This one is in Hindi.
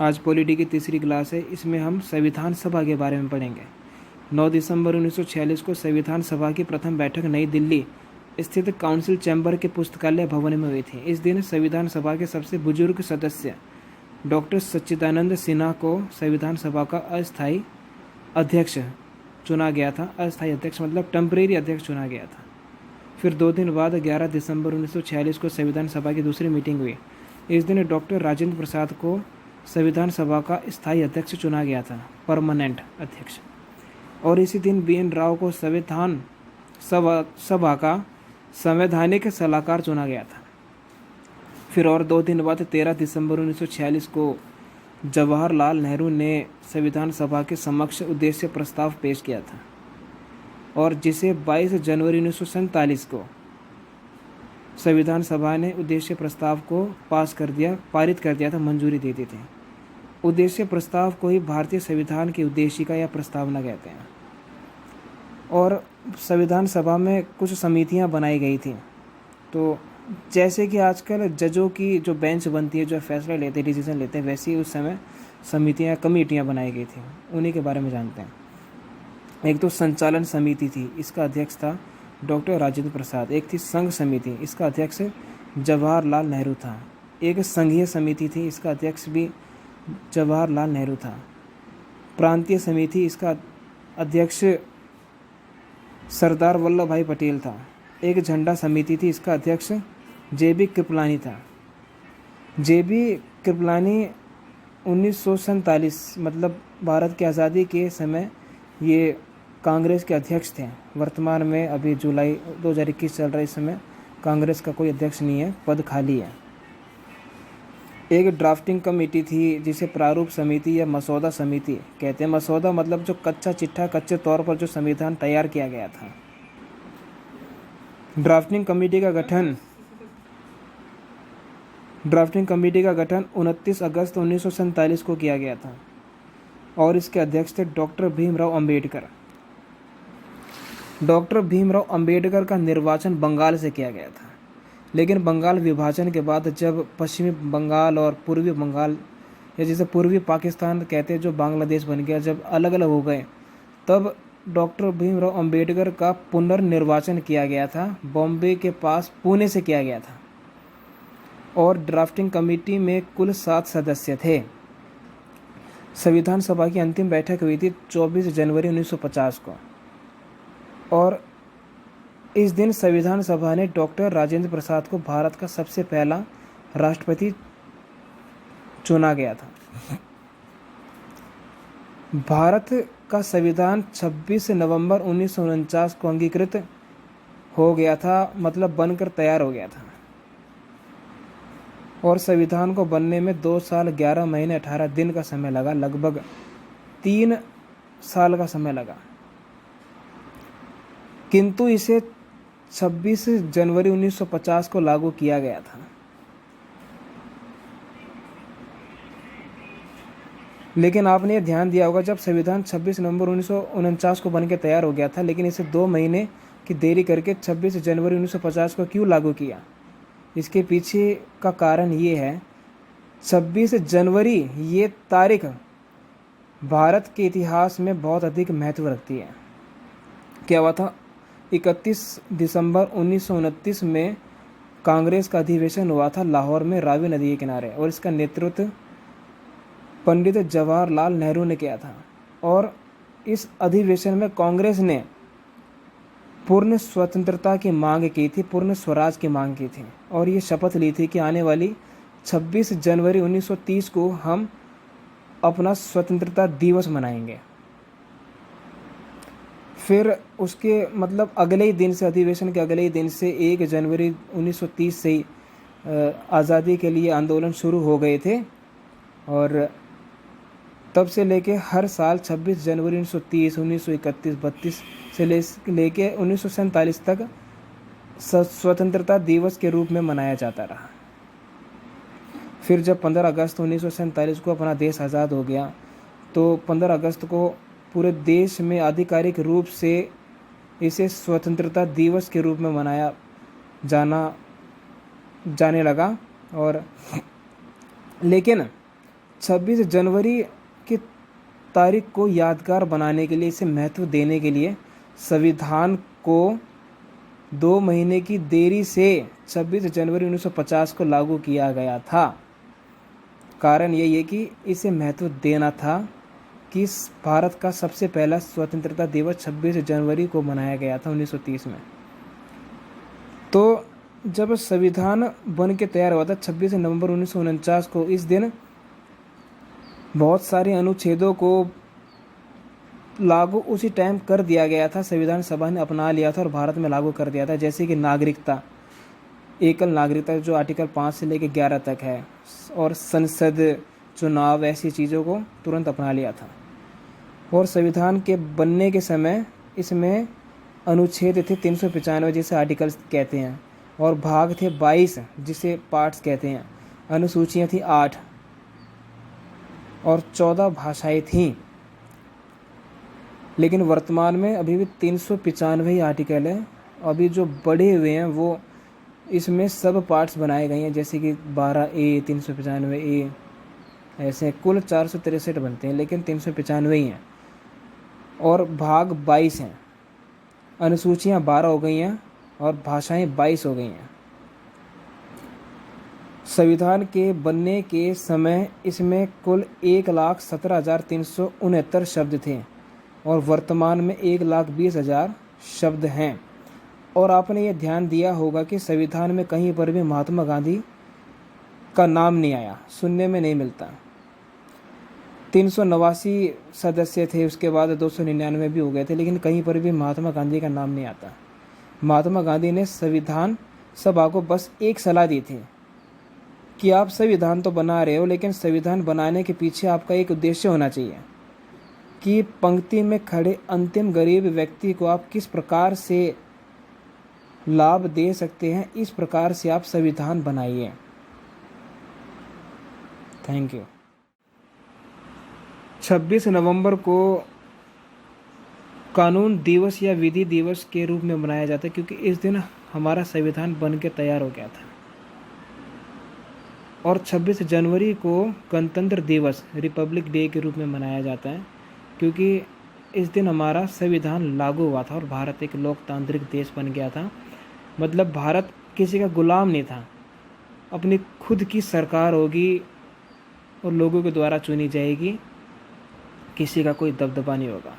आज पॉलिटी की तीसरी क्लास है, इसमें हम संविधान सभा के बारे में पढ़ेंगे। 9 दिसंबर 1946 को संविधान सभा की प्रथम बैठक नई दिल्ली स्थित काउंसिल चैम्बर के पुस्तकालय भवन में हुई थी। इस दिन संविधान सभा के सबसे बुजुर्ग सदस्य डॉक्टर सच्चिदानंद सिन्हा को संविधान सभा का अस्थायी अध्यक्ष चुना गया था। अस्थायी अध्यक्ष मतलब टेम्परेरी अध्यक्ष चुना गया था। फिर 2 दिन बाद 11 दिसंबर 1946 को संविधान सभा की दूसरी मीटिंग हुई। इस दिन डॉक्टर राजेंद्र प्रसाद को संविधान सभा का स्थायी अध्यक्ष चुना गया था, परमानेंट अध्यक्ष। और इसी दिन BN राव को संविधान सभा का संवैधानिक सलाहकार चुना गया था। फिर और 2 दिन बाद 13 दिसंबर 1946 को जवाहरलाल नेहरू ने संविधान सभा के समक्ष उद्देश्य प्रस्ताव पेश किया था, और जिसे 22 जनवरी 1947 को संविधान सभा ने उद्देश्य प्रस्ताव को पारित कर दिया था, मंजूरी दे दी थी। उद्देश्य प्रस्ताव को ही भारतीय संविधान की उद्देशिका या प्रस्तावना कहते हैं। और संविधान सभा में कुछ समितियां बनाई गई थी। तो जैसे कि आजकल जजों की जो बेंच बनती है, जो फैसला लेते हैं, डिसीजन लेते हैं, वैसे ही उस समय समितियां, कमेटियां बनाई गई थी। उन्हीं के बारे में जानते हैं। एक तो संचालन समिति थी, इसका अध्यक्ष था डॉक्टर राजेंद्र प्रसाद। एक थी संघ समिति, इसका अध्यक्ष जवाहरलाल नेहरू था। एक संघीय समिति थी, इसका अध्यक्ष भी जवाहरलाल नेहरू था। प्रांतीय समिति, इसका अध्यक्ष सरदार वल्लभ भाई पटेल था। एक झंडा समिति थी, इसका अध्यक्ष JB कृपलानी था। JB कृपलानी 1947 मतलब भारत की आज़ादी के समय ये कांग्रेस के अध्यक्ष थे। वर्तमान में अभी जुलाई 2021 चल रहा है, इस समय कांग्रेस का कोई अध्यक्ष नहीं है, पद खाली है। एक ड्राफ्टिंग कमेटी थी, जिसे प्रारूप समिति या मसौदा समिति कहते हैं। मसौदा मतलब जो कच्चा चिट्ठा, कच्चे तौर पर जो संविधान तैयार किया गया था। ड्राफ्टिंग कमेटी का गठन 29 अगस्त 1947 को किया गया था, और इसके अध्यक्ष थे डॉक्टर भीमराव अंबेडकर। डॉक्टर भीमराव अंबेडकर का निर्वाचन बंगाल से किया गया था, लेकिन बंगाल विभाजन के बाद जब पश्चिमी बंगाल और पूर्वी बंगाल, या जिसे पूर्वी पाकिस्तान कहते हैं, जो बांग्लादेश बन गया, जब अलग अलग हो गए, तब डॉक्टर भीमराव अंबेडकर का पुनर्निर्वाचन किया गया था। बॉम्बे के पास पुणे से किया गया था, और ड्राफ्टिंग कमेटी में कुल 7 सदस्य थे। संविधान सभा की अंतिम बैठक हुई थी 24 जनवरी 1950 को, और इस दिन संविधान सभा ने डॉक्टर राजेंद्र प्रसाद को भारत का सबसे पहला राष्ट्रपति चुना गया था। भारत का संविधान 26 नवंबर 1949 को अंगीकृत हो गया था, मतलब बनकर तैयार हो गया था। और संविधान को बनने में 2 साल 11 महीने 18 दिन का समय लगा, लगभग 3 साल का समय लगा। किंतु इसे 26 जनवरी 1950 को लागू किया गया था। लेकिन आपने ये ध्यान दिया होगा, जब संविधान 26 नवंबर 1949 को बनके तैयार हो गया था, लेकिन इसे 2 महीने की देरी करके 26 जनवरी 1950 को क्यों लागू किया? इसके पीछे का कारण ये है, 26 जनवरी ये तारीख भारत के इतिहास में बहुत अधिक महत्व रखती है। क्या हुआ था? 31 दिसंबर 1929 में कांग्रेस का अधिवेशन हुआ था लाहौर में, रावी नदी के किनारे, और इसका नेतृत्व पंडित जवाहरलाल नेहरू ने किया था। और इस अधिवेशन में कांग्रेस ने पूर्ण स्वतंत्रता की मांग की थी, पूर्ण स्वराज की मांग की थी, और ये शपथ ली थी कि आने वाली 26 जनवरी 1930 को हम अपना स्वतंत्रता दिवस मनाएंगे। फिर उसके मतलब अगले ही दिन से, अधिवेशन के अगले ही दिन से 1 जनवरी 1930 से ही आज़ादी के लिए आंदोलन शुरू हो गए थे, और तब से लेके हर साल 26 जनवरी 1930, 1931, 32 से लेके 1947 तक स्वतंत्रता दिवस के रूप में मनाया जाता रहा। फिर जब 15 अगस्त 1947 को अपना देश आज़ाद हो गया, तो 15 अगस्त को पूरे देश में आधिकारिक रूप से इसे स्वतंत्रता दिवस के रूप में मनाया जाने लगा। और लेकिन 26 जनवरी की तारीख को यादगार बनाने के लिए, इसे महत्व देने के लिए संविधान को 2 महीने की देरी से 26 जनवरी 1950 को लागू किया गया था। कारण यही है कि इसे महत्व देना था कि भारत का सबसे पहला स्वतंत्रता दिवस 26 जनवरी को मनाया गया था 1930 में। तो जब संविधान बन के तैयार हुआ था 26 नवंबर 1949 को, इस दिन बहुत सारे अनुच्छेदों को लागू उसी टाइम कर दिया गया था। संविधान सभा ने अपना लिया था और भारत में लागू कर दिया था, जैसे कि नागरिकता, एकल नागरिकता जो आर्टिकल 5 से लेकर 11 तक है, और संसद चुनाव, ऐसी चीज़ों को तुरंत अपना लिया था। और संविधान के बनने के समय इसमें अनुच्छेद थे 395 जिसे आर्टिकल्स कहते हैं, और भाग थे 22 जिसे पार्ट्स कहते हैं। अनुसूचियाँ थी 8 और 14 भाषाएं थीं। लेकिन वर्तमान में अभी भी 395 ही आर्टिकल है। अभी जो बढ़े हुए हैं वो इसमें सब पार्ट्स बनाए गए हैं, जैसे कि 12A, 395A, ऐसे कुल 463 बनते हैं, लेकिन 395 ही हैं। और भाग 22 हैं। अनुसूचियाँ 12 हो गई हैं और भाषाएं 22 हो गई हैं। संविधान के बनने के समय इसमें कुल 1,17,369 शब्द थे और वर्तमान में 1,20,000 शब्द हैं। और आपने ये ध्यान दिया होगा कि संविधान में कहीं पर भी महात्मा गांधी का नाम नहीं आया, सुनने में नहीं मिलता। 389 सदस्य थे, उसके बाद 299 भी हो गए थे, लेकिन कहीं पर भी महात्मा गांधी का नाम नहीं आता। महात्मा गांधी ने संविधान सभा को बस एक सलाह दी थी कि आप संविधान तो बना रहे हो, लेकिन संविधान बनाने के पीछे आपका एक उद्देश्य होना चाहिए कि पंक्ति में खड़े अंतिम गरीब व्यक्ति को आप किस प्रकार से लाभ दे सकते हैं, इस प्रकार से आप संविधान बनाइए। Thank you. 26 नवंबर को कानून दिवस या विधि दिवस के रूप में मनाया जाता है, क्योंकि इस दिन हमारा संविधान बन के तैयार हो गया था। और 26 जनवरी को गणतंत्र दिवस, रिपब्लिक डे के रूप में मनाया जाता है, क्योंकि इस दिन हमारा संविधान लागू हुआ था और भारत एक लोकतांत्रिक देश बन गया था। मतलब भारत किसी का गुलाम नहीं था, अपनी खुद की सरकार होगी और लोगों के द्वारा चुनी जाएगी, किसी का कोई दबदबा नहीं होगा।